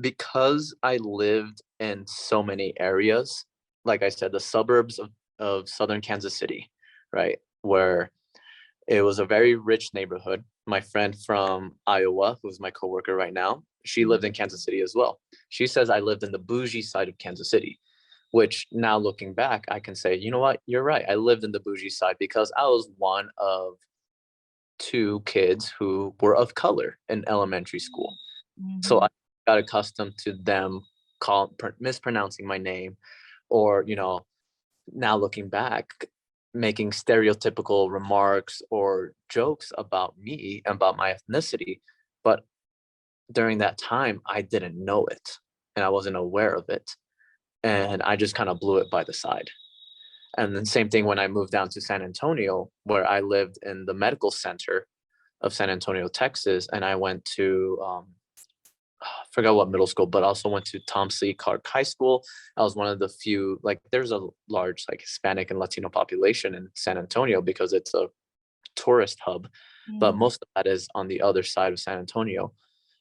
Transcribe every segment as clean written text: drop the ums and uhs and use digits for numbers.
because I lived in so many areas, like I said, the suburbs of southern Kansas City, right? Where it was a very rich neighborhood. My friend from Iowa, who's my coworker right now, she lived in Kansas City as well. She says I lived in the bougie side of Kansas City, which now looking back, I can say, you know what, you're right. I lived in the bougie side because I was one of two kids who were of color in elementary school. So Mm-hmm. I got accustomed to them mispronouncing my name, or, now looking back, making stereotypical remarks or jokes about me, about my ethnicity. But during that time, I didn't know it and I wasn't aware of it. And I just kind of blew it by the side. And then same thing when I moved down to San Antonio, where I lived in the medical center of San Antonio, Texas. And I went to, I forgot what middle school, but also went to Tom C. Clark High School. I was one of the few, like there's a large like Hispanic and Latino population in San Antonio because it's a tourist hub, but Mm-hmm. most of that is on the other side of San Antonio.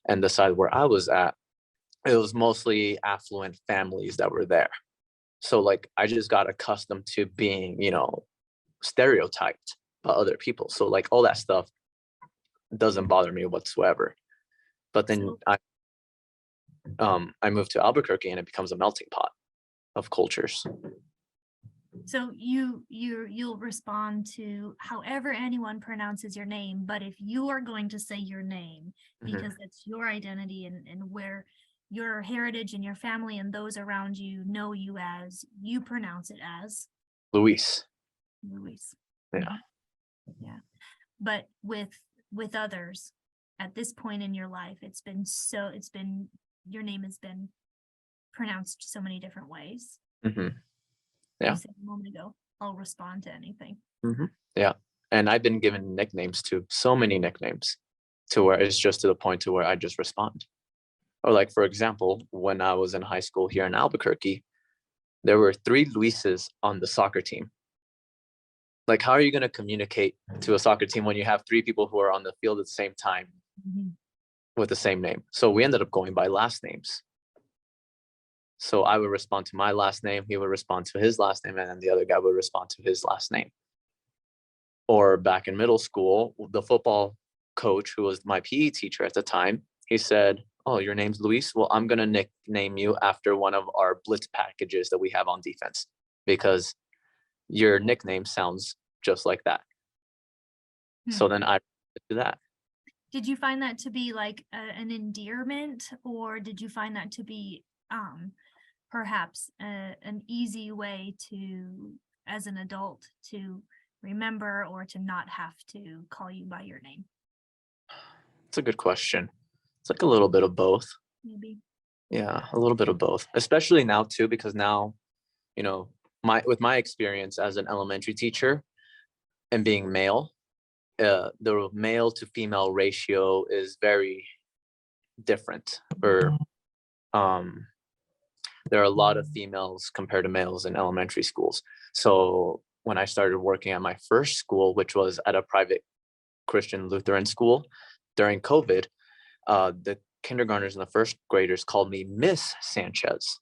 And the side where I was at, it was mostly affluent families that were there. So like I just got accustomed to being, stereotyped by other people. So like all that stuff doesn't bother me whatsoever. But then So, I moved to Albuquerque and it becomes a melting pot of cultures. so you'll respond to however anyone pronounces your name, but if you are going to say your name Mhm. because that's your identity and where your heritage and your family and those around you know you as, you pronounce it as Luis. Luis. Yeah. Mhm. Yeah. But with others at this point in your life, it's been your name has been pronounced so many different ways. Hmm. You Yeah. said a moment ago, I'll respond to anything. Hmm. Yeah. And I've been given nicknames too, so many nicknames, to where it's just to the point to where I just respond. Or like, for example, when I was in high school here in Albuquerque, there were three Luises on the soccer team. Like, how are you going to communicate to a soccer team when you have three people who are on the field at the same time Mhm. with the same name? So we ended up going by last names. So I would respond to my last name, he would respond to his last name, and then the other guy would respond to his last name. Or back in middle school, the football coach, who was my PE teacher at the time, he said, "Oh, your name's Luis? Well, I'm going to nickname you after one of our blitz packages that we have on defense because your nickname sounds just like that." Hmm. So then I do that. Did you find that to be like an endearment, or did you find that to be perhaps an easy way to, as an adult, to remember or to not have to call you by your name? It's a good question. It's like a little bit of both. Maybe. Yeah, a little bit of both, especially now too, because now, you know, with my experience as an elementary teacher and being male, the male to female ratio is very different. Or um, there are a lot of females compared to males in elementary schools. So when I started working at my first school, which was at a private Christian Lutheran school during COVID, the kindergartners and the first graders called me Miss Sanchez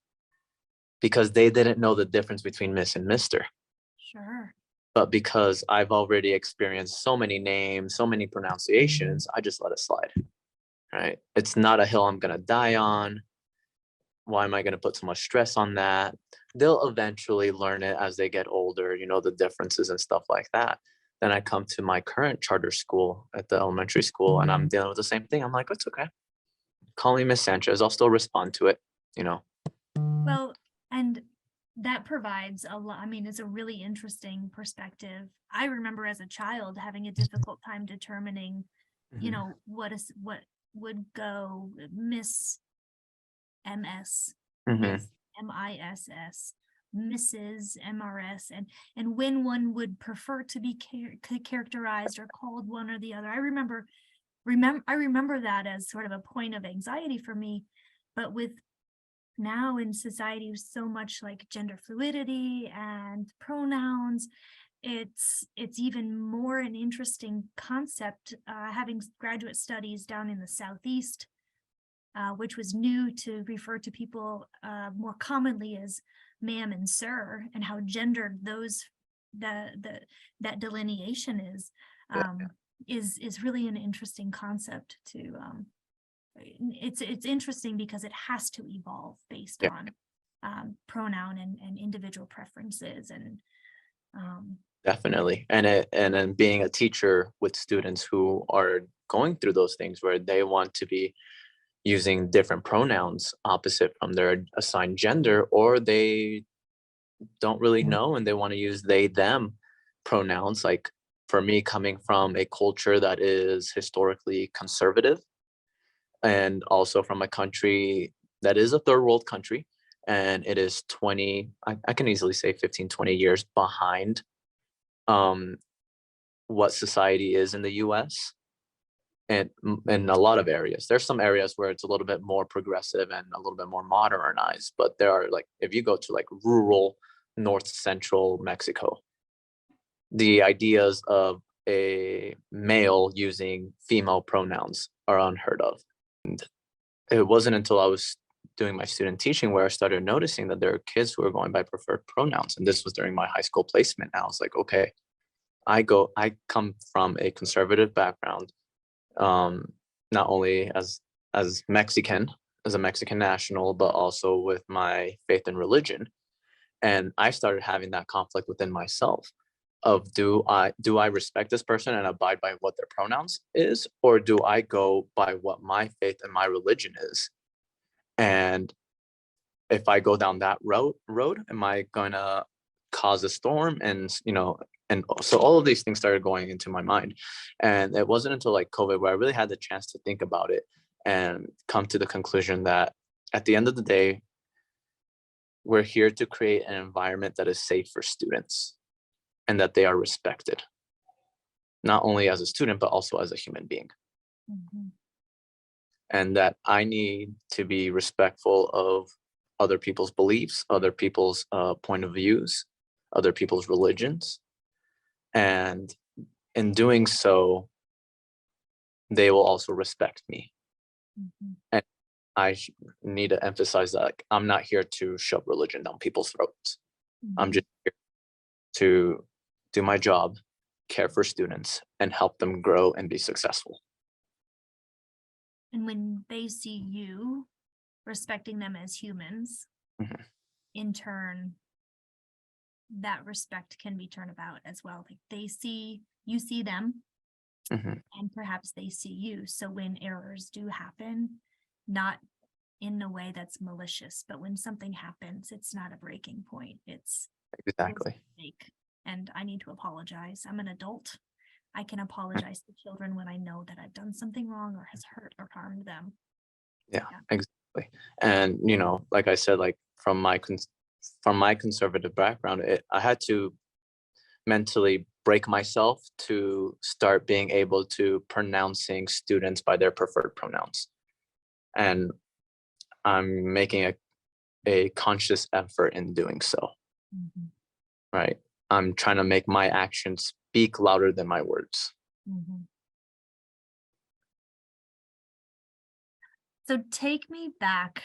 because they didn't know the difference between Miss and Mister. Sure. But because I've already experienced so many names, so many pronunciations, I just let it slide. Right? It's not a hill I'm gonna die on. Why am I gonna put so much stress on that? They'll eventually learn it as they get older, the differences and stuff like that. Then I come to my current charter school at the elementary school and I'm dealing with the same thing. I'm like, it's okay. Call me Miss Sanchez. I'll still respond to it, you know. Well, and that provides a lot. I mean, it's a really interesting perspective. I remember as a child having a difficult time determining, Mhm. what would go Miss MS, Mhm. Miss MISS, Mrs. MRS, and when one would prefer to be characterized or called one or the other. I remember that as sort of a point of anxiety for me, but with now in society so much like gender fluidity and pronouns, it's even more an interesting concept. Having graduate studies down in the Southeast, which was new to refer to people more commonly as ma'am and sir, and how gendered that delineation is really an interesting concept to it's interesting because it has to evolve based on pronoun and individual preferences and definitely. And then being a teacher with students who are going through those things where they want to be using different pronouns opposite from their assigned gender, or they don't really know and they want to use they them pronouns. Like for me, coming from a culture that is historically conservative, and also from a country that is a third world country, and it is 20, I can easily say 15, 20 years behind what society is in the US. And in a lot of areas, there's some areas where it's a little bit more progressive and a little bit more modernized, but there are, like, if you go to like rural north central Mexico, the ideas of a male using female pronouns are unheard of. And it wasn't until I was doing my student teaching where I started noticing that there are kids who are going by preferred pronouns. And this was during my high school placement. And I was like, okay, I come from a conservative background, not only as Mexican, as a Mexican national, but also with my faith and religion. And I started having that conflict within myself of, do I respect this person and abide by what their pronouns is, or do I go by what my faith and my religion is? And if I go down that road, am I gonna cause a storm? And and so all of these things started going into my mind. And it wasn't until like COVID where I really had the chance to think about it and come to the conclusion that at the end of the day, we're here to create an environment that is safe for students and that they are respected, not only as a student, but also as a human being. Mhm. And that I need to be respectful of other people's beliefs, other people's point of views, other people's religions. And in doing so, they will also respect me. Mhm. And I need to emphasize that, like, I'm not here to shove religion down people's throats. I'm Mhm. just here to do my job, care for students, and help them grow and be successful. And when they see you respecting them as humans, Mhm. in turn, that respect can be turned about as well. Like you see them, Mhm. and perhaps they see you. So when errors do happen, not in a way that's malicious, but when something happens, it's not a breaking point. It's Exactly. a mistake, and I need to apologize. I'm an adult. I can apologize to children when I know that I've done something wrong or has hurt or harmed them. Yeah, Yeah. exactly. And like I said, like from my conservative background, I had to mentally break myself to start being able to pronouncing students by their preferred pronouns. And I'm making a conscious effort in doing so, Mhm. right? I'm trying to make my actions speak louder than my words. Mhm. So take me back,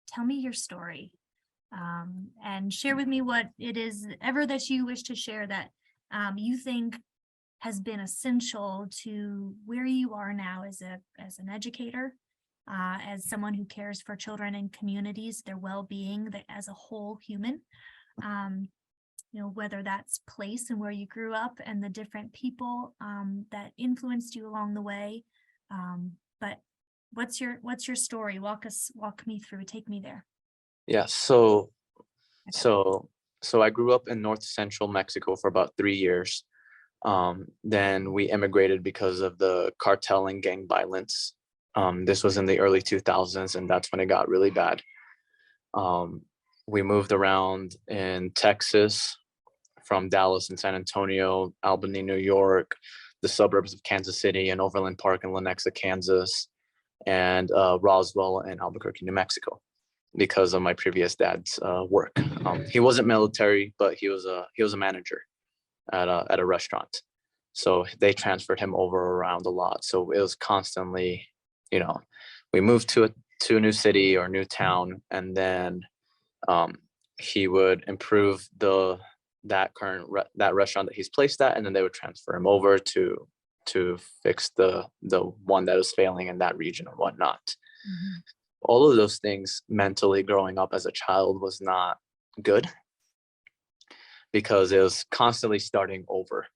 tell me your story, and share with me what it is ever that you wish to share that you think has been essential to where you are now as an educator, as someone who cares for children and communities, their well-being as a whole human. Whether that's place and where you grew up and the different people that influenced you along the way. But what's your story? Walk me through, take me there. Yeah. So I grew up in north central Mexico for about 3 years. Then we immigrated because of the cartel and gang violence. This was in the early 2000s, and that's when it got really bad. We moved around in Texas, from Dallas and San Antonio, Albany, New York, the suburbs of Kansas City, and Overland Park in Lenexa, Kansas, and Roswell and Albuquerque, New Mexico, because of my previous dad's work. He wasn't military, but he was a manager at a restaurant. So they transferred him over around a lot. So it was constantly, we moved to to a new city or new town, and then he would improve that restaurant that he's placed at, and then they would transfer him over to fix the one that was failing in that region or whatnot. Mhm. All of those things mentally growing up as a child was not good, because it was constantly starting over.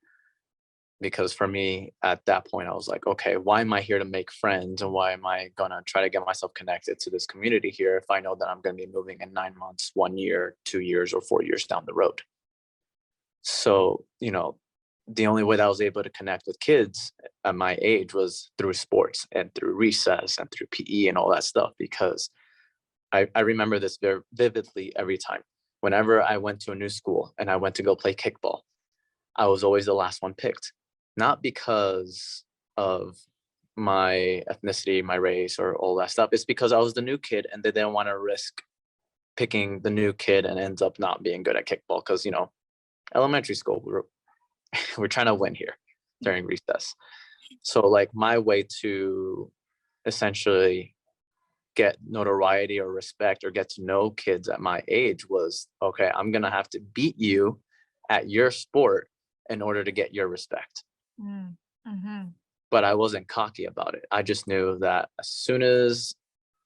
Because for me at that point, I was like, okay, why am I here to make friends, and why am I gonna try to get myself connected to this community here if I know that I'm gonna be moving in 9 months, 1 year, 2 years, or 4 years down the road? So, the only way that I was able to connect with kids at my age was through sports and through recess and through PE and all that stuff, because I remember this very vividly every time. Whenever I went to a new school and I went to go play kickball, I was always the last one picked. Not because of my ethnicity, my race, or all that stuff. It's because I was the new kid and they didn't want to risk picking the new kid and ends up not being good at kickball. Because, elementary school, we're trying to win here during recess. So like my way to essentially get notoriety or respect or get to know kids at my age was, okay, I'm going to have to beat you at your sport in order to get your respect. Mm-hmm. But I wasn't cocky about it. I just knew that as soon as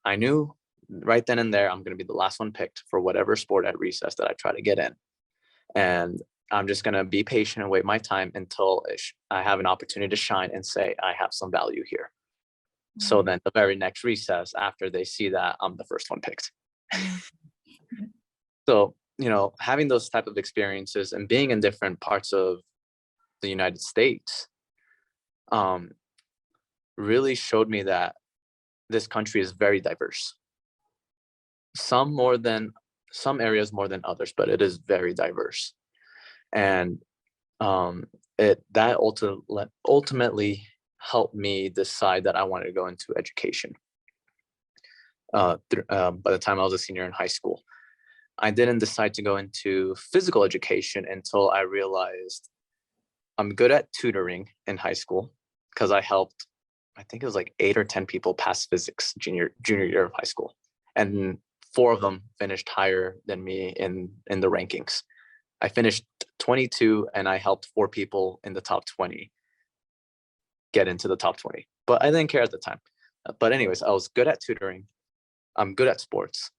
I knew right then and there, I'm going to be the last one picked for whatever sport at recess that I try to get in. And I'm just going to be patient and wait my time until I have an opportunity to shine and say, I have some value here. Mm-hmm. So then the very next recess after they see that, I'm the first one picked. Mm-hmm. So, having those type of experiences and being in different parts of the United States really showed me that this country is very diverse. Some areas more than others, but it is very diverse. And that ultimately helped me decide that I wanted to go into education. By the time I was a senior in high school, I didn't decide to go into physical education until I realized I'm good at tutoring in high school, because I helped, I think it was like 8 or 10 people pass physics junior year of high school, and 4 of them finished higher than me in the rankings. I finished 22 and I helped 4 people in the top 20 get into the top 20, but I didn't care at the time. But anyways, I was good at tutoring. I'm good at sports.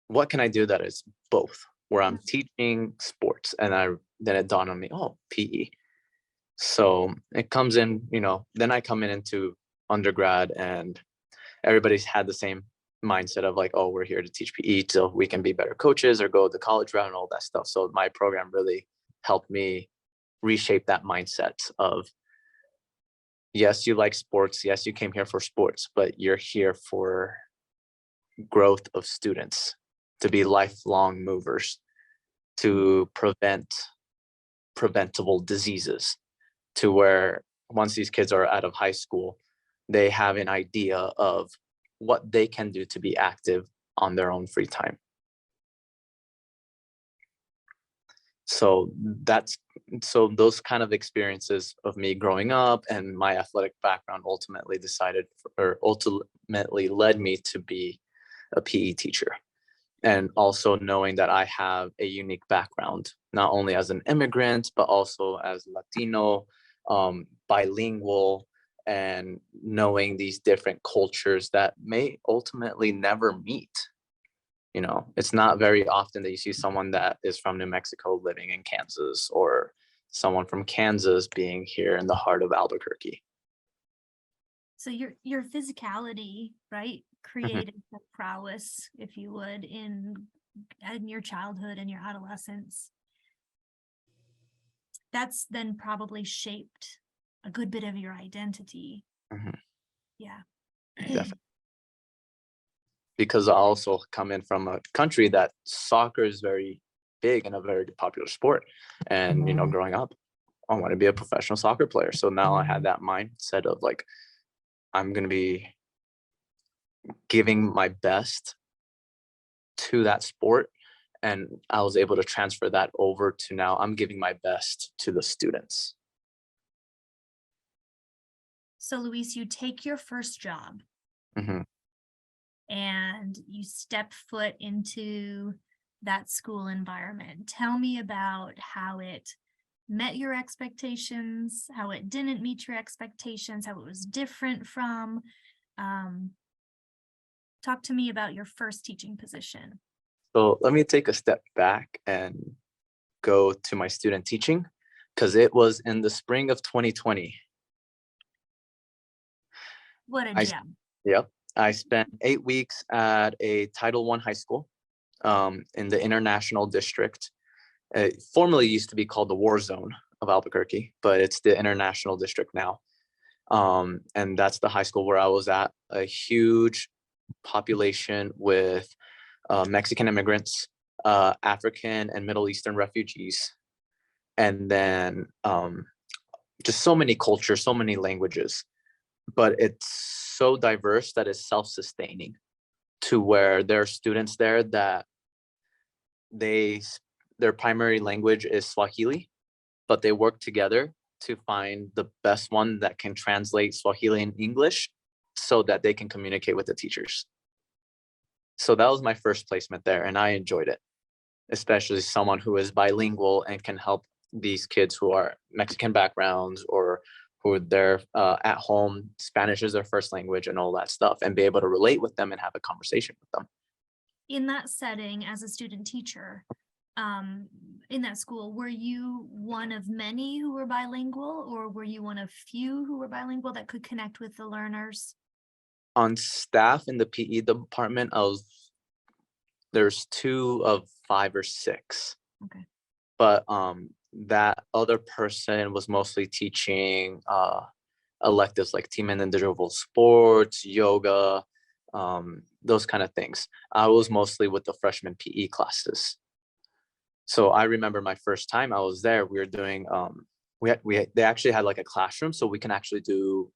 What can I do that is both, where I'm teaching sports? And then it dawned on me, oh, PE. So it comes in, then I come into undergrad and everybody's had the same mindset of like, oh, we're here to teach PE so we can be better coaches or go the college route and all that stuff. So my program really helped me reshape that mindset of, yes, you like sports. Yes, you came here for sports, but you're here for growth of students, to be lifelong movers, to prevent preventable diseases, to where once these kids are out of high school, they have an idea of what they can do to be active on their own free time. So those kind of experiences of me growing up and my athletic background ultimately led me to be a PE teacher. And also knowing that I have a unique background, not only as an immigrant, but also as Latino, bilingual, and knowing these different cultures that may ultimately never meet. It's not very often that you see someone that is from New Mexico living in Kansas, or someone from Kansas being here in the heart of Albuquerque. So your physicality, right, created the prowess, if you would, in your childhood and your adolescence. That's then probably shaped a good bit of your identity. Mm-hmm. Yeah. Definitely. Because I also come in from a country that soccer is very big and a very popular sport. And, growing up, I want to be a professional soccer player. So now I had that mindset of like, I'm going to be giving my best to that sport. And I was able to transfer that over to now I'm giving my best to the students. So Luis, you take your first job. Mm-hmm. and you step foot into that school environment. Tell me about how it met your expectations, how it didn't meet your expectations, how it was different from. Talk to me about your first teaching position. So let me take a step back and go to my student teaching, because it was in the spring of 2020. What a I gem. Yep. I spent 8 weeks at a Title I high school in the International District. It formerly used to be called the War Zone of Albuquerque, but it's the International District now. And that's the high school where I was at. A huge population with Mexican immigrants, African and Middle Eastern refugees, and then just so many cultures, so many languages. But it's so diverse that it's self-sustaining, to where there are students there that their primary language is Swahili, but they work together to find the best one that can translate Swahili and English so that they can communicate with the teachers. So that was my first placement there, and I enjoyed it, especially someone who is bilingual and can help these kids who are Mexican backgrounds, or who they're at home, Spanish is their first language and all that stuff, and be able to relate with them and have a conversation with them. In that setting, as a student teacher, in that school, were you one of many who were bilingual, or were you one of few who were bilingual that could connect with the learners? On staff in the PE department, there's 2 of 5 or 6. Okay. But that other person was mostly teaching electives like team and individual sports, yoga, those kind of things. I was mostly with the freshman PE classes. So I remember my first time I was there, we were doing they actually had like a classroom, so we can actually do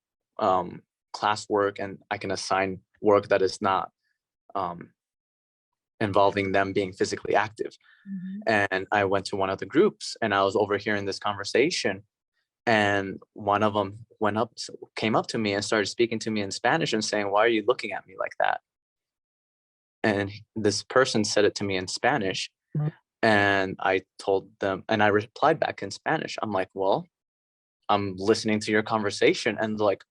classwork, and I can assign work that is not involving them being physically active. And I went to one of the groups, and I was overhearing this conversation, and one of them came up to me and started speaking to me in Spanish and saying, "Why are you looking at me like that?" And this person said it to me in Spanish, and I told them, and I replied back in Spanish. I'm like, "Well, I'm listening to your conversation." And they're like,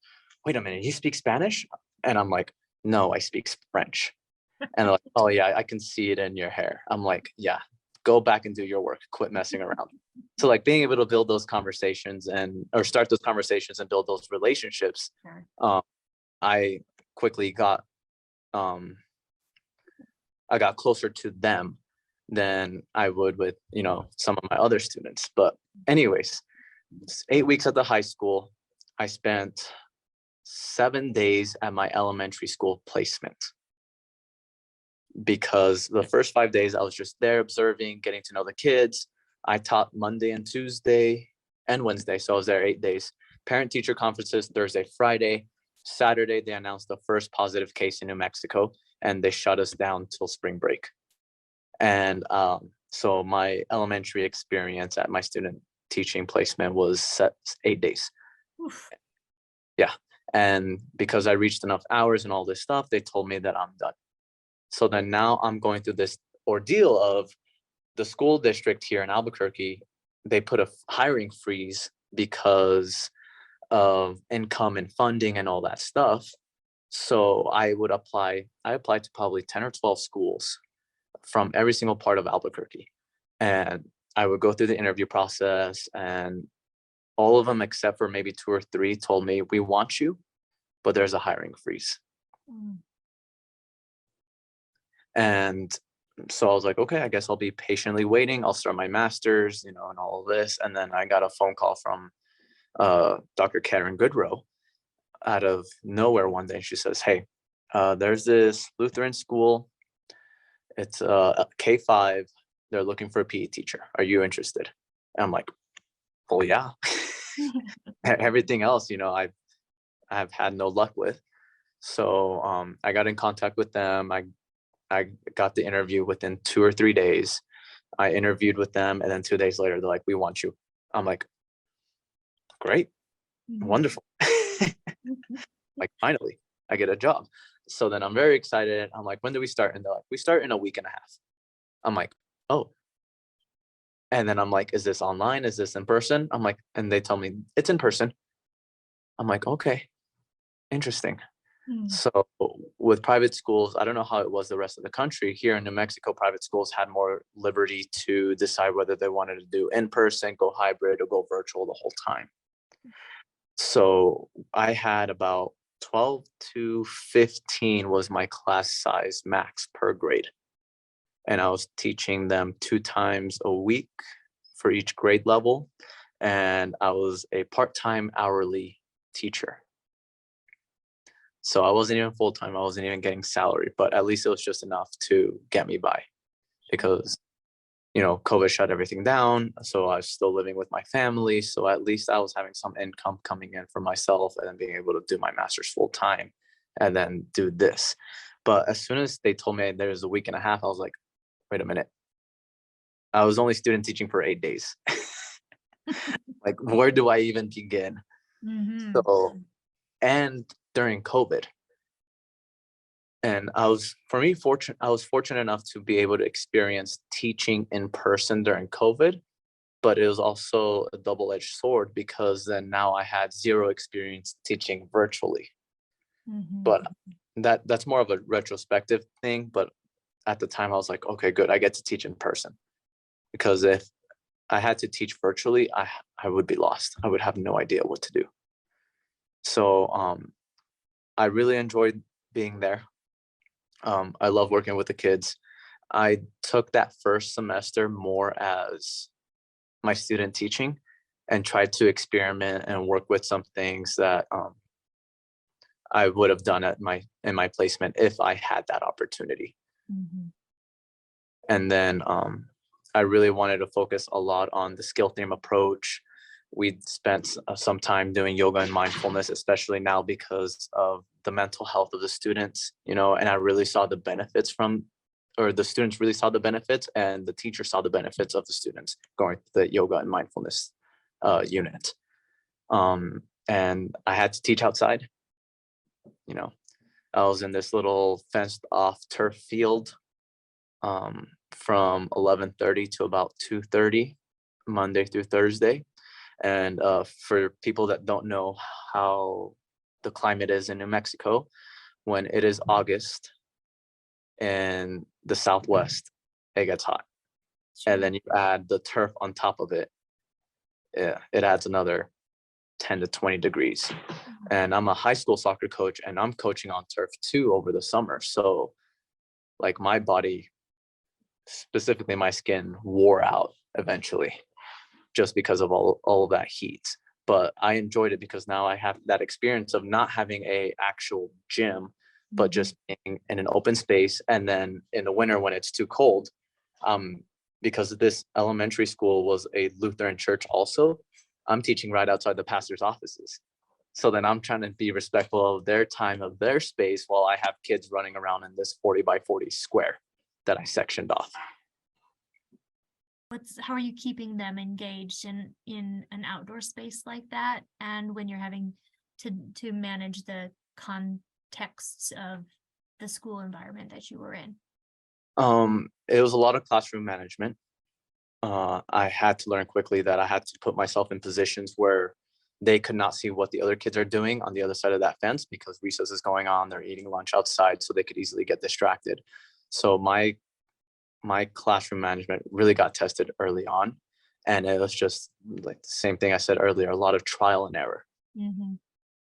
"Wait a minute, you speak Spanish?" And I'm like, "No, I speak French." And they're like, "Oh yeah, I can see it in your hair." I'm like, "Yeah, go back and do your work. Quit messing around." So like being able to build those conversations or start those conversations and build those relationships, I quickly got I got closer to them than I would with some of my other students. But anyways, 8 weeks at the high school. I spent 7 days at my elementary school placement, because the first 5 days I was just there observing, getting to know the kids. I taught Monday and Tuesday and Wednesday, so I was there 8 days. Parent teacher conferences Thursday, Friday. Saturday, they announced the first positive case in New Mexico, and they shut us down till spring break. And so my elementary experience at my student teaching placement was 8 days. Oof. Yeah. And because I reached enough hours and all this stuff, they told me that I'm done. So then now I'm going through this ordeal of the school district here in Albuquerque. They put a hiring freeze because of income and funding and all that stuff. So I applied to probably 10 or 12 schools from every single part of Albuquerque. And I would go through the interview process, and all of them except for maybe 2 or 3 told me, "We want you, but there's a hiring freeze." And so I was like, okay, I guess I'll be patiently waiting. I'll start my master's, and all of this. And then I got a phone call from Dr. Karen Goodrow out of nowhere one day. She says, "Hey, there's this Lutheran school. It's K-5. They're looking for a PE teacher. Are you interested?" And I'm like, "Oh yeah." Everything else, I've had no luck with. So I got in contact with them. I got the interview within 2 or 3 days. I interviewed with them, and then 2 days later, they're like, "We want you." I'm like, "Great, wonderful." Like, finally, I get a job. So then I'm very excited. I'm like, when do we start? And they're like, we start in a week and a half. I'm like, oh. And then I'm like, is this online? Is this in person? I'm like, and they tell me it's in person. I'm like, okay, interesting. Mm. So with private schools, I don't know how it was the rest of the country. Here in New Mexico, private schools had more liberty to decide whether they wanted to do in person, go hybrid, or go virtual the whole time. So I had about 12 to 15 was my class size max per grade. And I was teaching them 2 times a week for each grade level. And I was a part-time hourly teacher. So I wasn't even full-time. I wasn't even getting salary, but at least it was just enough to get me by because, COVID shut everything down. So I was still living with my family. So at least I was having some income coming in for myself and then being able to do my master's full-time and then do this. But as soon as they told me there's a week and a half, I was like, wait a minute. I was only student teaching for 8 days. Like, where do I even begin? Mm-hmm. So, and during COVID, and I was fortunate enough to be able to experience teaching in person during COVID, but it was also a double-edged sword because then now I had zero experience teaching virtually. Mm-hmm. But that's more of a retrospective thing. But at the time, I was like, okay, good, I get to teach in person. Because if I had to teach virtually, I would be lost. I would have no idea what to do. So I really enjoyed being there. I love working with the kids. I took that first semester more as my student teaching and tried to experiment and work with some things that I would have done in my placement if I had that opportunity. Mm-hmm. And then I really wanted to focus a lot on the skill theme approach. We spent some time doing yoga and mindfulness, especially now because of the mental health of the students, and I really saw the benefits the students really saw the benefits, and the teacher saw the benefits of the students going to the yoga and mindfulness unit. And I had to teach outside. I was in this little fenced off turf field from 11:30 to about 2:30, Monday through Thursday. And for people that don't know how the climate is in New Mexico, when it is August in the Southwest, it gets hot. And then you add the turf on top of it, it adds another 10 to 20 degrees. And I'm a high school soccer coach, and I'm coaching on turf too over the summer. So like my body, specifically my skin, wore out eventually just because of all of that heat. But I enjoyed it because now I have that experience of not having a actual gym, but just being in an open space. And then in the winter when it's too cold, because this elementary school was a Lutheran church also, I'm teaching right outside the pastor's offices. So then I'm trying to be respectful of their time, of their space, while I have kids running around in this 40 by 40 square that I sectioned off. How are you keeping them engaged in an outdoor space like that, and when you're having to manage the contexts of the school environment that you were in? It was a lot of classroom management. I had to learn quickly that I had to put myself in positions where they could not see what the other kids are doing on the other side of that fence because recess is going on, they're eating lunch outside, so they could easily get distracted. So my classroom management really got tested early on, and it was just like the same thing I said earlier, a lot of trial and error. Mm-hmm.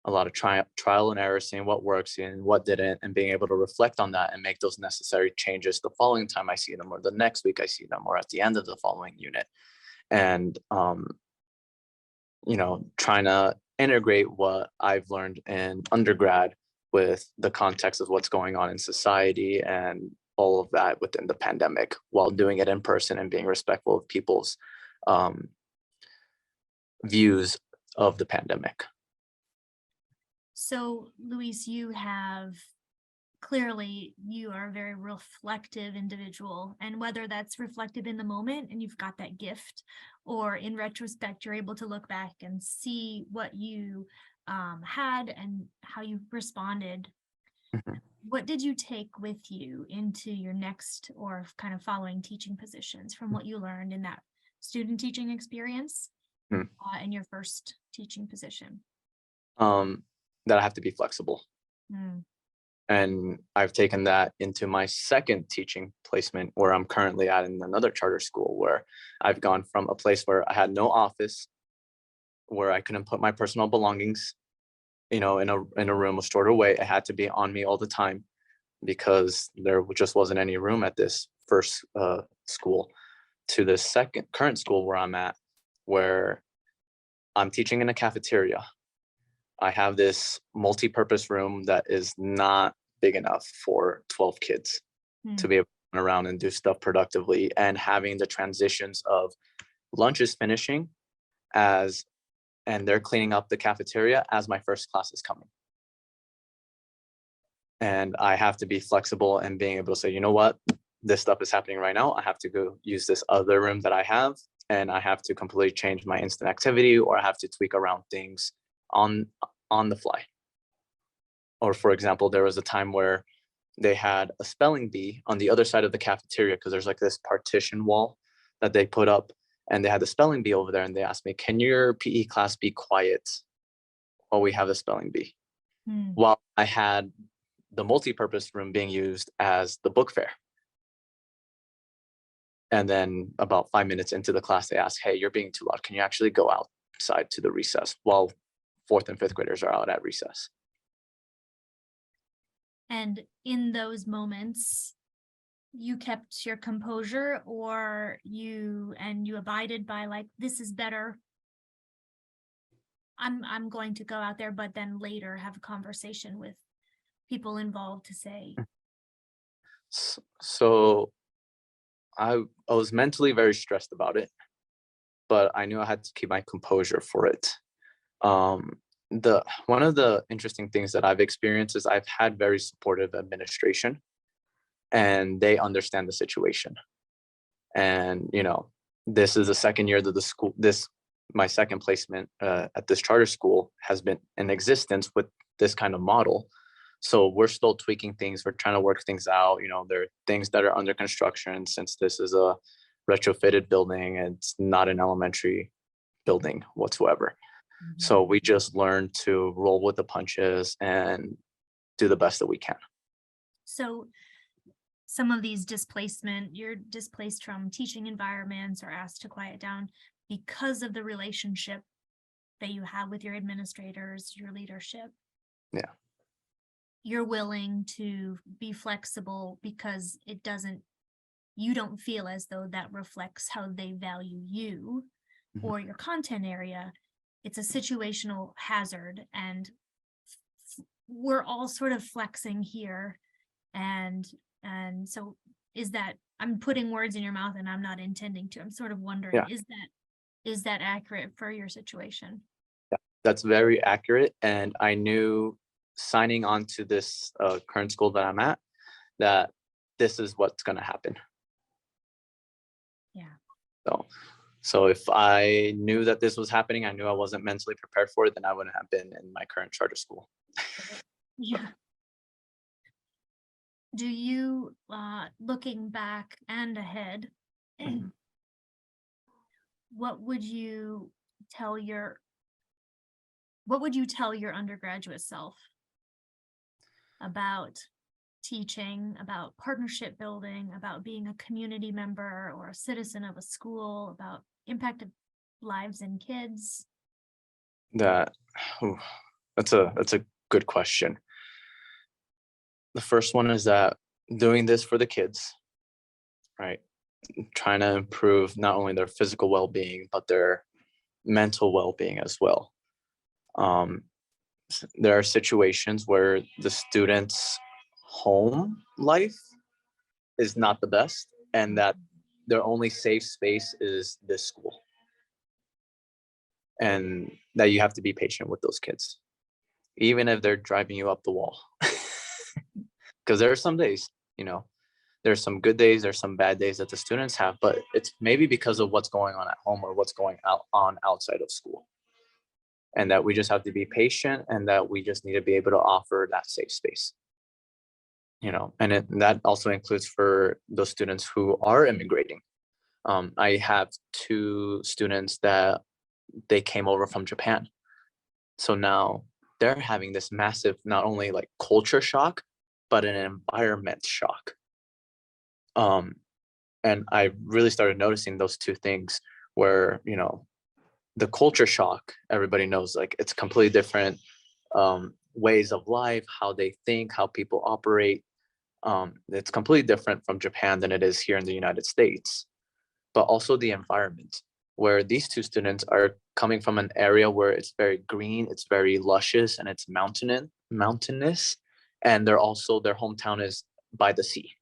A lot of trial and error, seeing what works and what didn't, and being able to reflect on that and make those necessary changes the following time I see them, or the next week I see them, or at the end of the following unit. And trying to integrate what I've learned in undergrad with the context of what's going on in society and all of that within the pandemic, while doing it in person and being respectful of people's views of the pandemic. So, Luis, you are a very reflective individual, and whether that's reflective in the moment and you've got that gift, or in retrospect, you're able to look back and see what you had and how you responded. Mm-hmm. What did you take with you into your next or kind of following teaching positions from what you learned in that student teaching experience Hmm. in your first teaching position? That I have to be flexible. Mm. And I've taken that into my second teaching placement where I'm currently at in another charter school, where I've gone from a place where I had no office, where I couldn't put my personal belongings, in a room stored away. It had to be on me all the time because there just wasn't any room at this first school, to the second current school where I'm at, where I'm teaching in a cafeteria. I have this multi-purpose room that is not big enough for 12 kids to Mm. be able to run around and do stuff productively, and having the transitions of lunch is finishing as and they're cleaning up the cafeteria as my first class is coming. And I have to be flexible and being able to say, you know what, this stuff is happening right now. I have to go use this other room that I have, and I have to completely change my instant activity, or I have to tweak around things on on the fly. Or for example, there was a time where they had a spelling bee on the other side of the cafeteria because there's like this partition wall that they put up, and they had the spelling bee over there, and they asked me, can your PE class be quiet while we have the spelling bee? Mm. While I had the multi-purpose room being used as the book fair. And then about 5 minutes into the class, they asked, hey, you're being too loud. Can you actually go outside to the recess while fourth and fifth graders are out at recess? And in those moments, you kept your composure, or you abided by, like, this is better. I'm going to go out there, but then later have a conversation with people involved to say, So I was mentally very stressed about it, but I knew I had to keep my composure for it. Um, the One of the interesting things that I've experienced is I've had very supportive administration, and they understand the situation. And this is the second year that the school this my second placement at this charter school has been in existence with this kind of model. So we're still tweaking things, we're trying to work things out. There are things that are under construction, since this is a retrofitted building and it's not an elementary building whatsoever. Mhm. So we just learn to roll with the punches and do the best that we can. So some of these you're displaced from teaching environments or asked to quiet down because of the relationship that you have with your administrators, your leadership. Yeah. You're willing to be flexible because you don't feel as though that reflects how they value you Mhm. or your content area. It's a situational hazard, and we're all sort of flexing here. And so I'm putting words in your mouth and I'm not intending to. I'm sort of wondering, Yeah. is that accurate for your situation? That's very accurate. And I knew signing on to this current school that I'm at, that this is what's going to happen. Yeah. So if I knew that this was happening, I knew I wasn't mentally prepared for it, then I wouldn't have been in my current charter school. Yeah. Do you, looking back and ahead, Mhm. what would you tell your undergraduate self about teaching, about partnership building, about being a community member or a citizen of a school, about impact of lives and kids? That ooh, that's a good question. The first one is that doing this for the kids, right? Trying to improve not only their physical well-being, but their mental well-being as well. Um, there are situations where the students' home life is not the best, and that their only safe space is this school, and that you have to be patient with those kids, even if they're driving you up the wall. Because there are some days, there's some good days, there's some bad days that the students have, but it's maybe because of what's going on at home or what's going on outside of school. And that we just have to be patient, and that we just need to be able to offer that safe space. and that also includes for those students who are immigrating. I have two students that they came over from Japan. So now they're having this massive, not only like culture shock, but an environment shock. And I really started noticing those two things where, the culture shock, everybody knows like it's completely different ways of life, how they think, how people operate. It's completely different from Japan than it is here in the United States. But also the environment, where these two students are coming from an area where it's very green, it's very luscious, and it's mountainous, and their hometown is by the sea.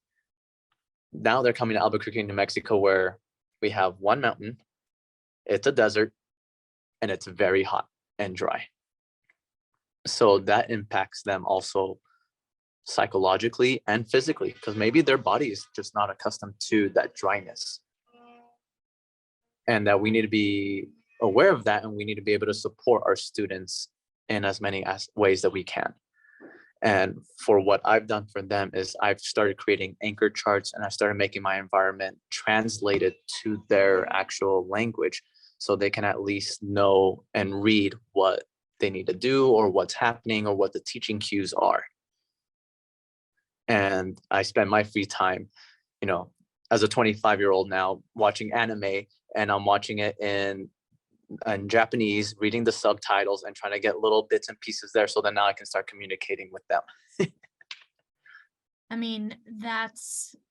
Now they're coming to Albuquerque, New Mexico, where we have one mountain, it's a desert, and it's very hot and dry. So that impacts them also psychologically and physically, because maybe their body is just not accustomed to that dryness. And that we need to be aware of that, and we need to be able to support our students in as many ways that we can. And for what I've done for them is I've started creating anchor charts, and I started making my environment translated to their actual language, so they can at least know and read what they need to do, or what's happening, or what the teaching cues are. And I spend my free time, as a 25-year-old now, watching anime, and I'm watching it in Japanese, reading the subtitles and trying to get little bits and pieces there, so that now I can start communicating with them. I mean,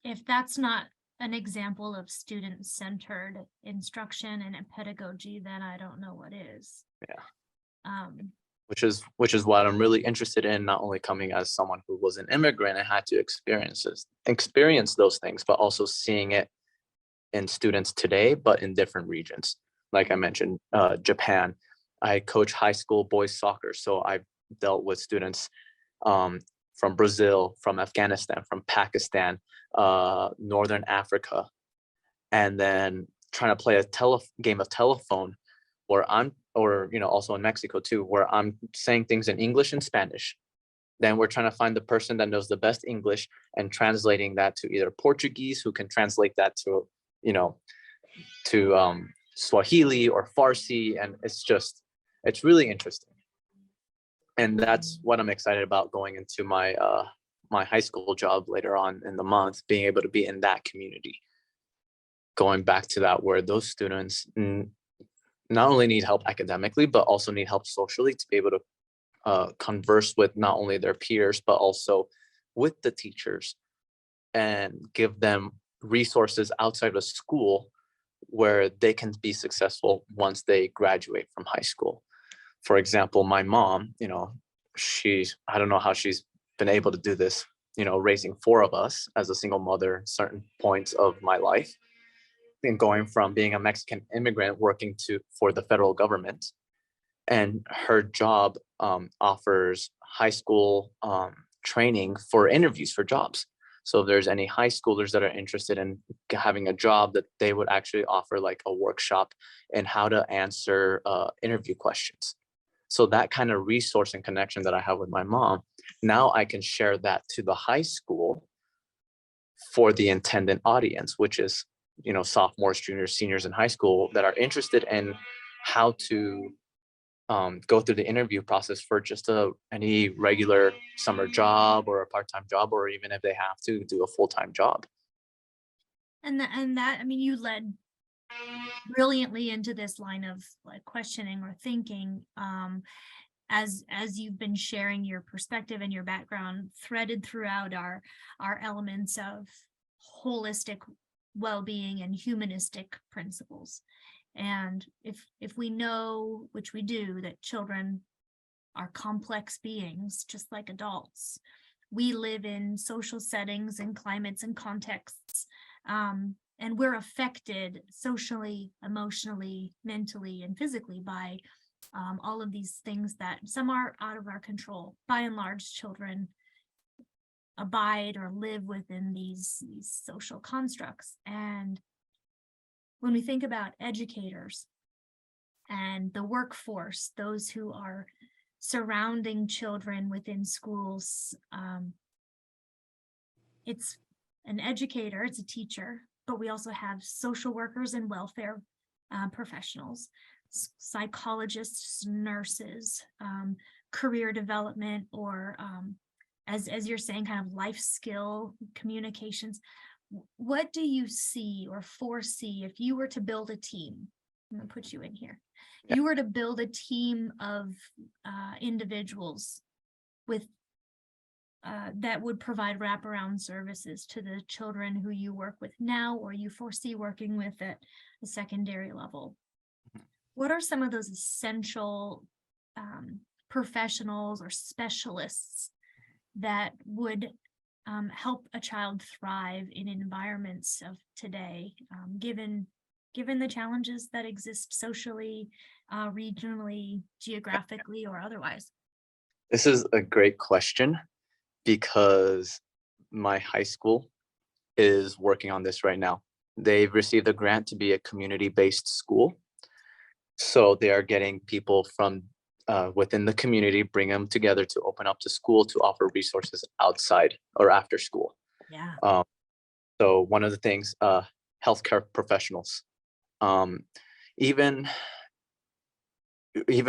if that's not an example of student-centered instruction and pedagogy, then I don't know what is. Yeah. Which is what I'm really interested in, not only coming as someone who was an immigrant and had to experience those things, but also seeing it in students today, but in different regions. Like I mentioned, Japan. I coach high school boys soccer, so I've dealt with students from Brazil, from Afghanistan, from Pakistan, Northern Africa, and then trying to play a game of telephone also in Mexico too, where I'm saying things in English and Spanish. Then we're trying to find the person that knows the best English and translating that to either Portuguese, who can translate that to, Swahili or Farsi. And it's really interesting. And that's what I'm excited about going into my high school job later on in the month, being able to be in that community. Going back to that, where those students not only need help academically, but also need help socially, to be able to converse with not only their peers, but also with the teachers, and give them resources outside of school where they can be successful once they graduate from high school. For example, my mom, I don't know how she's been able to do this, raising four of us as a single mother at certain points of my life, and going from being a Mexican immigrant working for the federal government. And her job offers high school training for interviews for jobs. So if there's any high schoolers that are interested in having a job, that they would actually offer like a workshop in how to answer interview questions. So that kind of resource and connection that I have with my mom, now I can share that to the high school for the intended audience, which is, sophomores, juniors, seniors in high school that are interested in how to go through the interview process for just any regular summer job or a part-time job, or even if they have to do a full-time job. And that, I mean, you led brilliantly into this line of like questioning or thinking, as you've been sharing your perspective and your background threaded throughout our elements of holistic well-being and humanistic principles. And if we know, which we do, that children are complex beings, just like adults, we live in social settings and climates and contexts, and we're affected socially, emotionally, mentally, and physically by all of these things that some are out of our control. By and large, children abide or live within these social constructs. And when we think about educators and the workforce, those who are surrounding children within schools, it's an educator, it's a teacher, but we also have social workers and welfare professionals, psychologists, nurses, career development, or as you're saying, kind of life skill communications. What do you see or foresee if you were to build a team? I'm gonna put you in here. Yeah. You were to build a team of individuals with that would provide wraparound services to the children who you work with now, or you foresee working with at the secondary level. What are some of those essential professionals or specialists that would help a child thrive in environments of today, given the challenges that exist socially, regionally, geographically, or otherwise? This is a great question, because my high school is working on this right now. They've received a grant to be a community-based school. So they are getting people from within the community, bring them together to open up the school to offer resources outside or after school. Yeah. So one of the things, healthcare professionals, even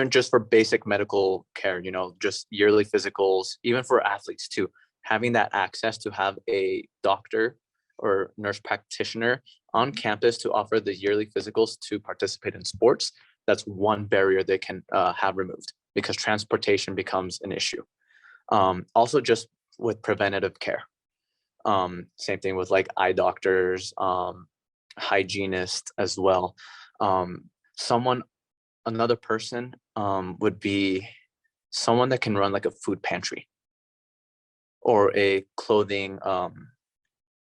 just for basic medical care, just yearly physicals, even for athletes too, having that access to have a doctor or nurse practitioner on campus to offer the yearly physicals to participate in sports. That's one barrier they can have removed, because transportation becomes an issue. Also, just with preventative care, same thing with like eye doctors, hygienists as well. Another person would be someone that can run like a food pantry or a clothing,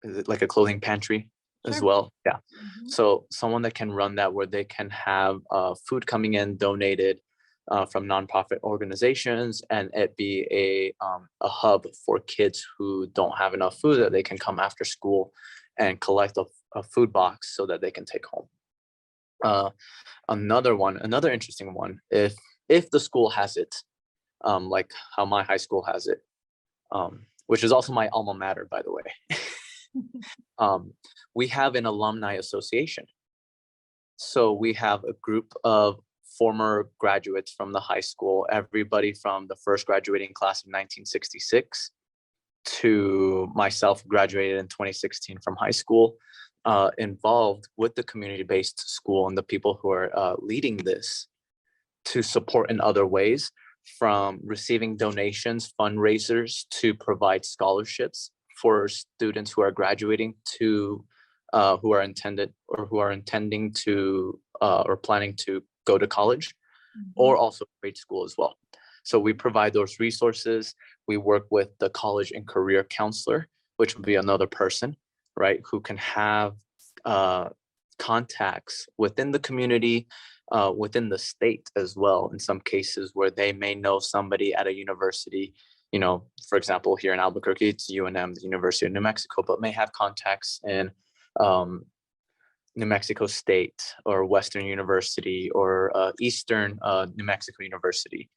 is it like a clothing pantry as Sure. well? Yeah. Mhm. So someone that can run that, where they can have food coming in donated from nonprofit organizations, and it be a hub for kids who don't have enough food, that they can come after school and collect a food box so that they can take home. Another interesting one, if the school has it, like how my high school has it, which is also my alma mater, by the way. We have an alumni association. So we have a group of former graduates from the high school, everybody from the first graduating class of 1966 to myself, graduated in 2016 from high school, involved with the community-based school and the people who are leading this, to support in other ways, from receiving donations, fundraisers, to provide scholarships for students who are graduating to who are intending to or planning to go to college, or also grade school as well. So we provide those resources. We work with the college and career counselor, which would be another person, right, who can have contacts within the community, within the state as well, in some cases where they may know somebody at a university. For example, here in Albuquerque, it's UNM, the University of New Mexico, but may have contacts in New Mexico State or Western University or Eastern New Mexico University,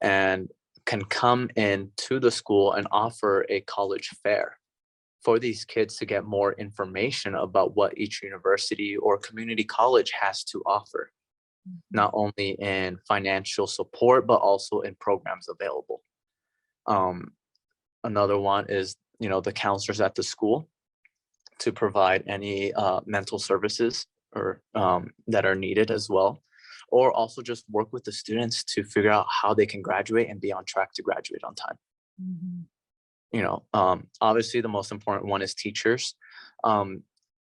and can come into the school and offer a college fair for these kids to get more information about what each university or community college has to offer, not only in financial support, but also in programs available. Another one is, the counselors at the school, to provide any mental services or that are needed as well, or also just work with the students to figure out how they can graduate and be on track to graduate on time. Obviously the most important one is teachers.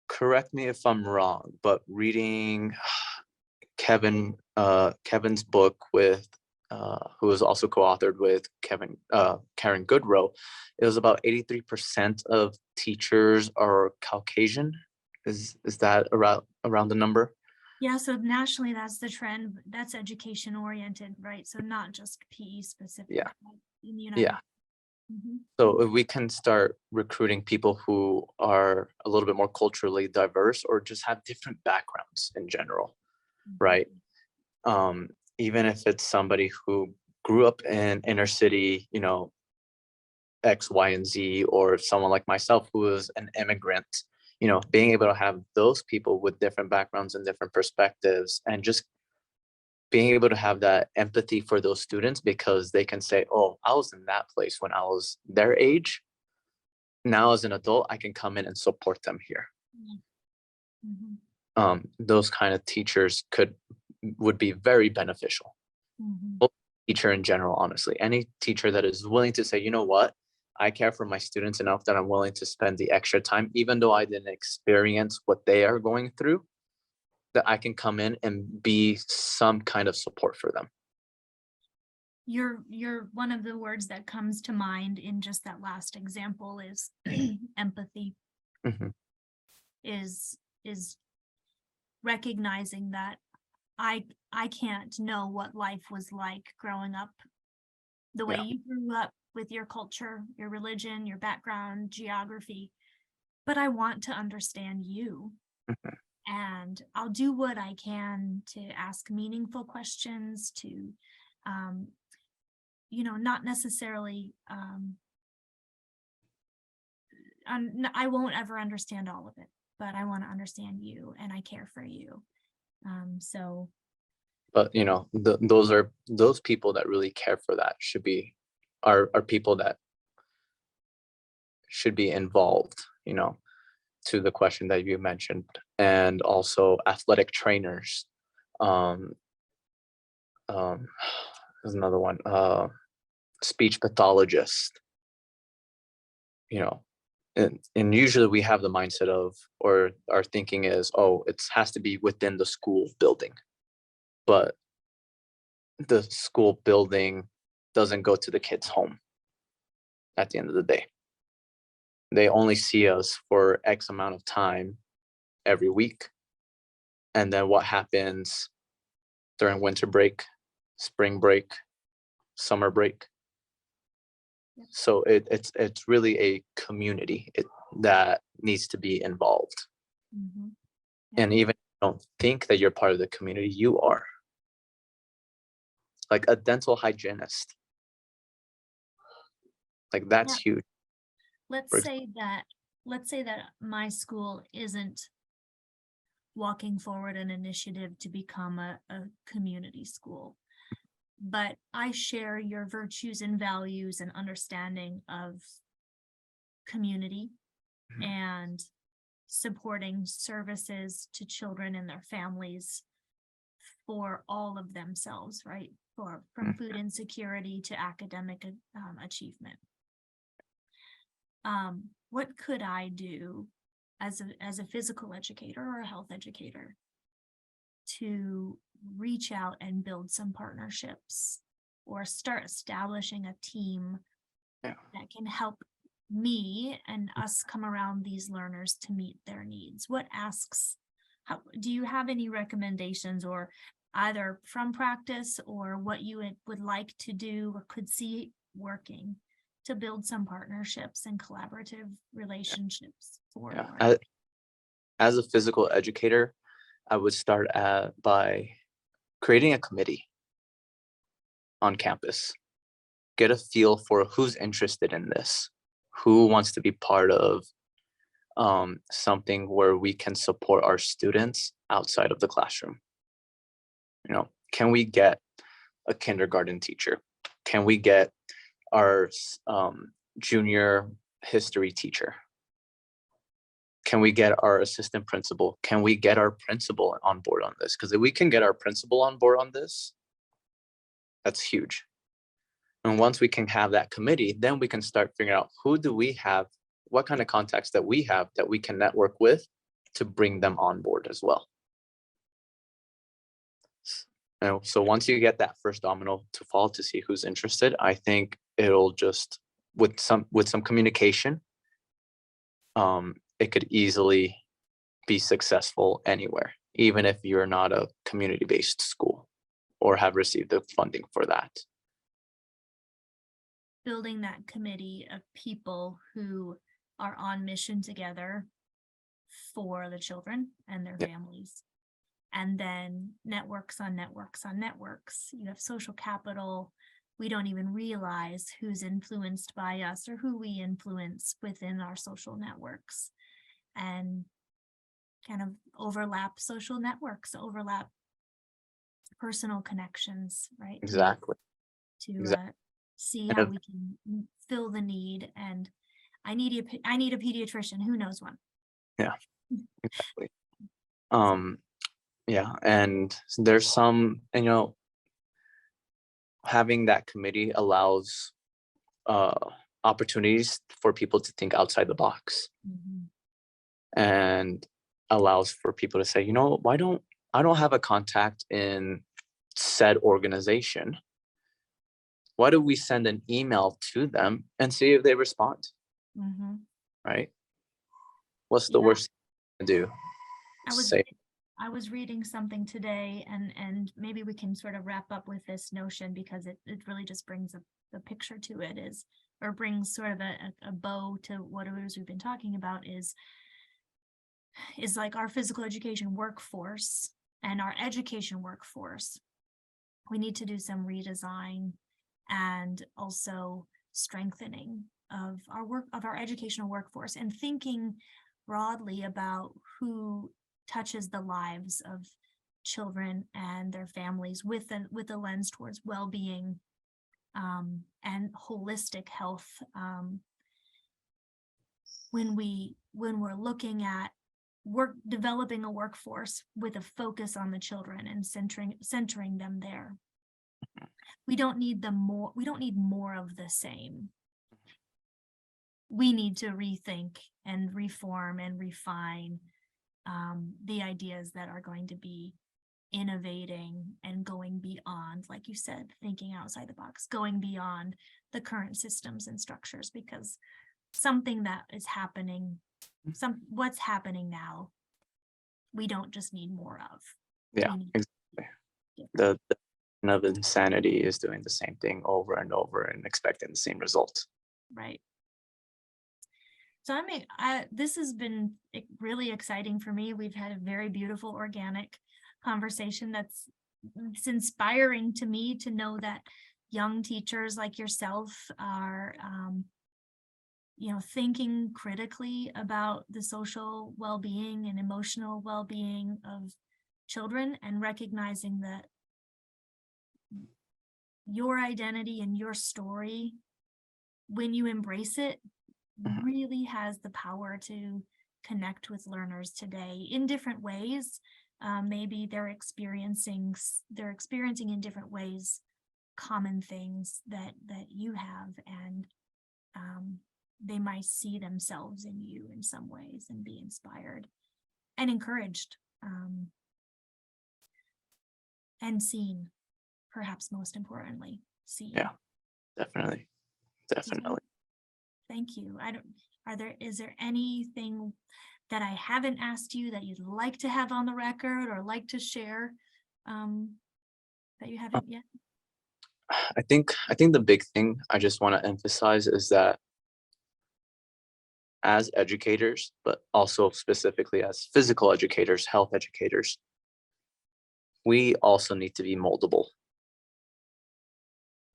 Correct me if I'm wrong, but reading Kevin's book with who was also co-authored with Karen Goodrow, it was about 83% of teachers are Caucasian. Is that around the number? Yeah, so nationally, that's the trend. That's education oriented, right? So not just PE specific. Yeah. In the United. Yeah. So if we can start recruiting people who are a little bit more culturally diverse, or just have different backgrounds in general, right? Even if it's somebody who grew up in inner city, X, Y, and Z, or someone like myself who is an immigrant, being able to have those people with different backgrounds and different perspectives, and just being able to have that empathy for those students, because they can say, oh, I was in that place when I was their age. Now as an adult, I can come in and support them here. Mhm. Those kind of teachers would be very beneficial. Mhm. Teacher in general, honestly, any teacher that is willing to say, you know what, I care for my students enough that I'm willing to spend the extra time, even though I didn't experience what they are going through, that I can come in and be some kind of support for them. You're one of the words that comes to mind in just that last example is empathy. Mhm. Is recognizing that I can't know what life was like growing up the way Yeah. you grew up, with your culture, your religion, your background, geography, but I want to understand you. Mhm. And I'll do what I can to ask meaningful questions, to not necessarily I won't ever understand all of it, but I want to understand you and I care for you. So But those people that really care for that are people that should be involved, to the question that you mentioned. And also athletic trainers. um there's another one, speech pathologist, you know and usually we have the mindset of, or our thinking is, oh, it has to be within the school building, but the school building doesn't go to the kids' home. At the end of the day, they only see us for X amount of time every week, and then what happens during winter break, spring break, summer break? So it's really a community that needs to be involved. mhm. And even if you don't think that you're part of the community, you are. Like a dental hygienist, like that's Yeah, huge. let's For example. say that my school isn't walking forward an initiative to become a community school, but I share your virtues and values and understanding of community and supporting services to children and their families for all of themselves, right? From food insecurity to academic achievement. What could I do as a physical educator or a health educator to reach out and build some partnerships or start establishing a team Yeah. that can help me and us come around these learners to meet their needs? How do you have any recommendations, or either from practice or what you would like to do or could see working to build some partnerships and collaborative relationships for Yeah. learners? As a physical educator, I would start by creating a committee on campus. Get a feel for who's interested in this, who wants to be part of something where we can support our students outside of the classroom. Can we get a kindergarten teacher? Can we get our junior history teacher? Can we get our assistant principal? Can we get our principal on board on this? Because if we can get our principal on board on this, that's huge. And once we can have that committee, then we can start figuring out who do we have, what kind of contacts that we have that we can network with to bring them on board as well. So once you get that first domino to fall to see who's interested, I think it'll just, with some communication, it could easily be successful anywhere, even if you're not a community-based school or have received the funding for that. Building that committee of people who are on mission together for the children and their Yeah. families. And then networks on networks on networks. You have social capital we don't even realize who's influenced by us or who we influence within our social networks, and kind of overlap social networks, overlap personal connections, right? Exactly. To Exactly. see And how we can fill the need. And I need a pediatrician, who knows one. yeah, exactly. Yeah, and there's some, and having that committee allows opportunities for people to think outside the box, Mhm. and allows for people to say, why don't I don't have a contact in said organization. Why do we send an email to them and see if they respond? Mhm. Right? What's the Yeah, worst thing to do? I was Say, I was reading something today, and maybe we can sort of wrap up with this notion, because it really just brings a picture to it, is, or brings sort of a bow to what it is we've been talking about, is like our physical education workforce and our education workforce. We need to do some redesign and also strengthening of our educational workforce, and thinking broadly about who touches the lives of children and their families with a lens towards well-being, and holistic health, when we're looking at developing a workforce with a focus on the children and centering them there. We don't need more of the same. We need to rethink and reform and refine the ideas that are going to be innovating and going beyond, like you said, thinking outside the box, going beyond the current systems and structures, because something that is happening, what's happening now, we don't just need more of. yeah, exactly. The of insanity is doing the same thing over and over and expecting the same result. Right. So this has been really exciting for me. We've had a very beautiful, organic conversation it's inspiring to me to know that young teachers like yourself are, thinking critically about the social well-being and emotional well-being of children, and recognizing that your identity and your story, when you embrace it, really has the power to connect with learners today in different ways. Maybe they're experiencing in different ways common things that you have, and they might see themselves in you in some ways and be inspired and encouraged, and seen, perhaps most importantly, seen. Yeah, definitely. Thank you. Is there anything that I haven't asked you that you'd like to have on the record or like to share, that you haven't yet? I think the big thing I just want to emphasize is that as educators, but also specifically as physical educators, health educators, we also need to be moldable.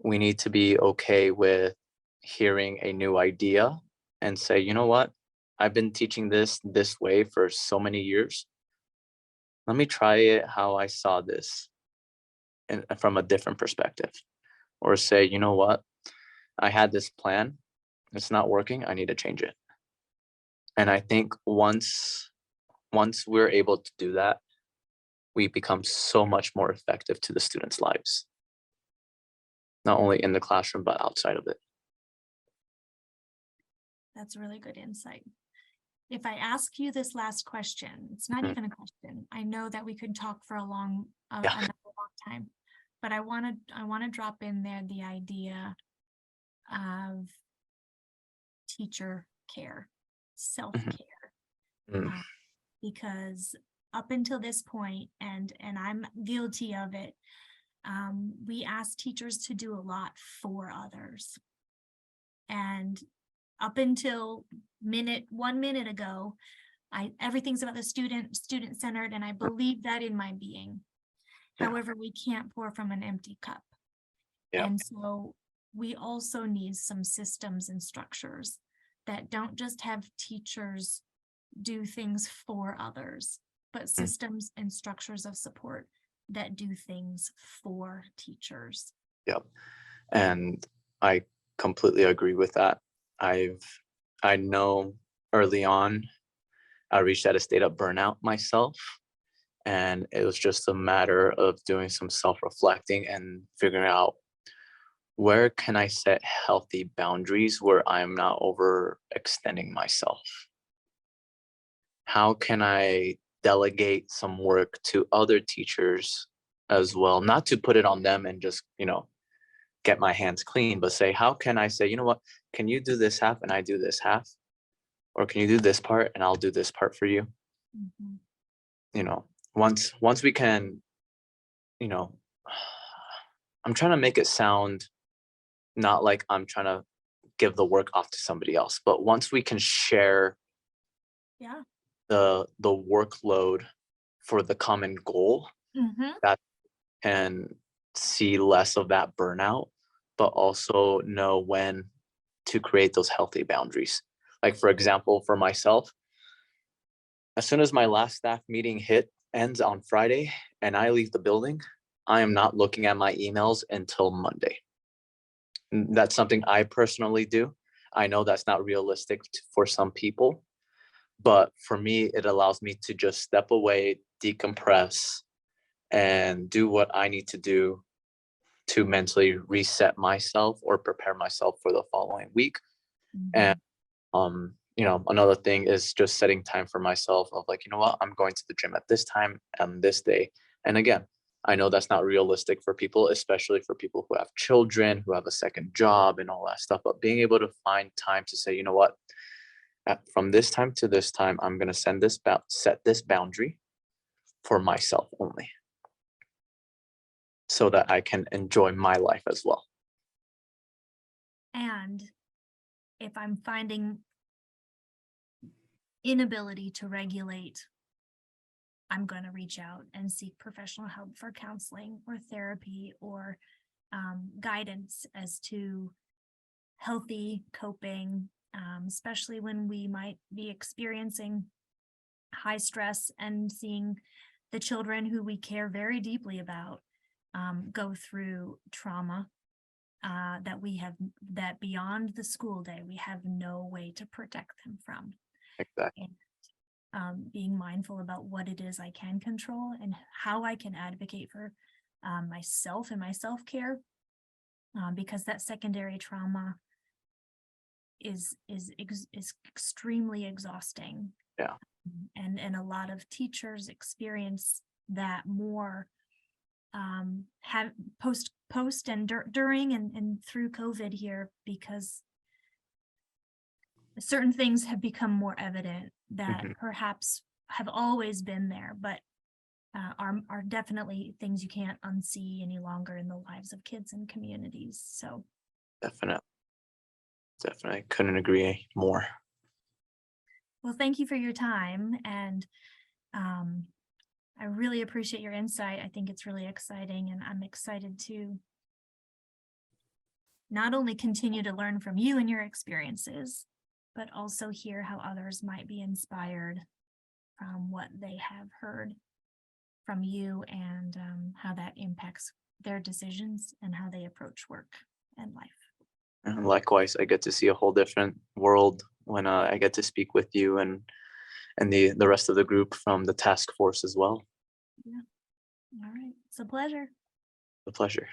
We need to be okay with hearing a new idea and say, you know what? I've been teaching this way for so many years. Let me try it how I saw this, and from a different perspective. Or say, you know what? I had this plan. It's not working. I need to change it. And I think once we're able to do that, we become so much more effective to the students' lives, not only in the classroom, but outside of it. That's a really good insight. If I ask you this last question, it's not even a question. I know that we could talk for another long time, but I want to drop in there the idea of teacher care, self-care, because up until this point, and I'm guilty of it, we ask teachers to do a lot for others. And up until 1 minute ago, everything's about the student-centered, and I believe that in my being. Yeah. However, we can't pour from an empty cup. Yeah. And so we also need some systems and structures that don't just have teachers do things for others, but systems and structures of support that do things for teachers. Yep. And I completely agree with that. I know early on I reached at a state of burnout myself. And it was just a matter of doing some self-reflecting and figuring out where can I set healthy boundaries where I'm not overextending myself? How can I delegate some work to other teachers as well? Not to put it on them and just, get my hands clean, but say, how can I say, you know what, can you do this half and I do this half? Or can you do this part and I'll do this part for you? Mhm. You know, once we can, you know, I'm trying to make it sound not like I'm trying to give the work off to somebody else, but once we can share Yeah. the workload for the common goal, Mhm. that can see less of that burnout, but also know when to create those healthy boundaries. Like, for example, for myself, as soon as my last staff meeting ends on Friday and I leave the building, I am not looking at my emails until Monday. That's something I personally do. I know that's not realistic for some people, but for me, it allows me to just step away, decompress, and do what I need to do to mentally reset myself or prepare myself for the following week. And Mhm. another thing is just setting time for myself of like, you know what, I'm going to the gym at this time and this day. And again, I know that's not realistic for people, especially for people who have children, who have a second job and all that stuff. But being able to find time to say, you know what, from this time to this time, I'm going to set this boundary for myself only so that I can enjoy my life as well. And if I'm finding inability to regulate, I'm going to reach out and seek professional help for counseling or therapy or guidance as to healthy coping, especially when we might be experiencing high stress and seeing the children who we care very deeply about go through trauma that beyond the school day, we have no way to protect them from. Exactly. And being mindful about what it is I can control and how I can advocate for myself and my self-care, because that secondary trauma is extremely exhausting. Yeah. And a lot of teachers experience that more have post and during and through COVID here, because certain things have become more evident that perhaps have always been there, but are definitely things you can't unsee any longer in the lives of kids and communities. So Definitely couldn't agree more. well, thank you for your time, and I really appreciate your insight. I think it's really exciting, and I'm excited to not only continue to learn from you and your experiences, but also hear how others might be inspired from what they have heard from you, and how that impacts their decisions and how they approach work and life. And likewise, I get to see a whole different world when I get to speak with you and the rest of the group from the task force as well. Yeah. All right. It's a pleasure. A pleasure.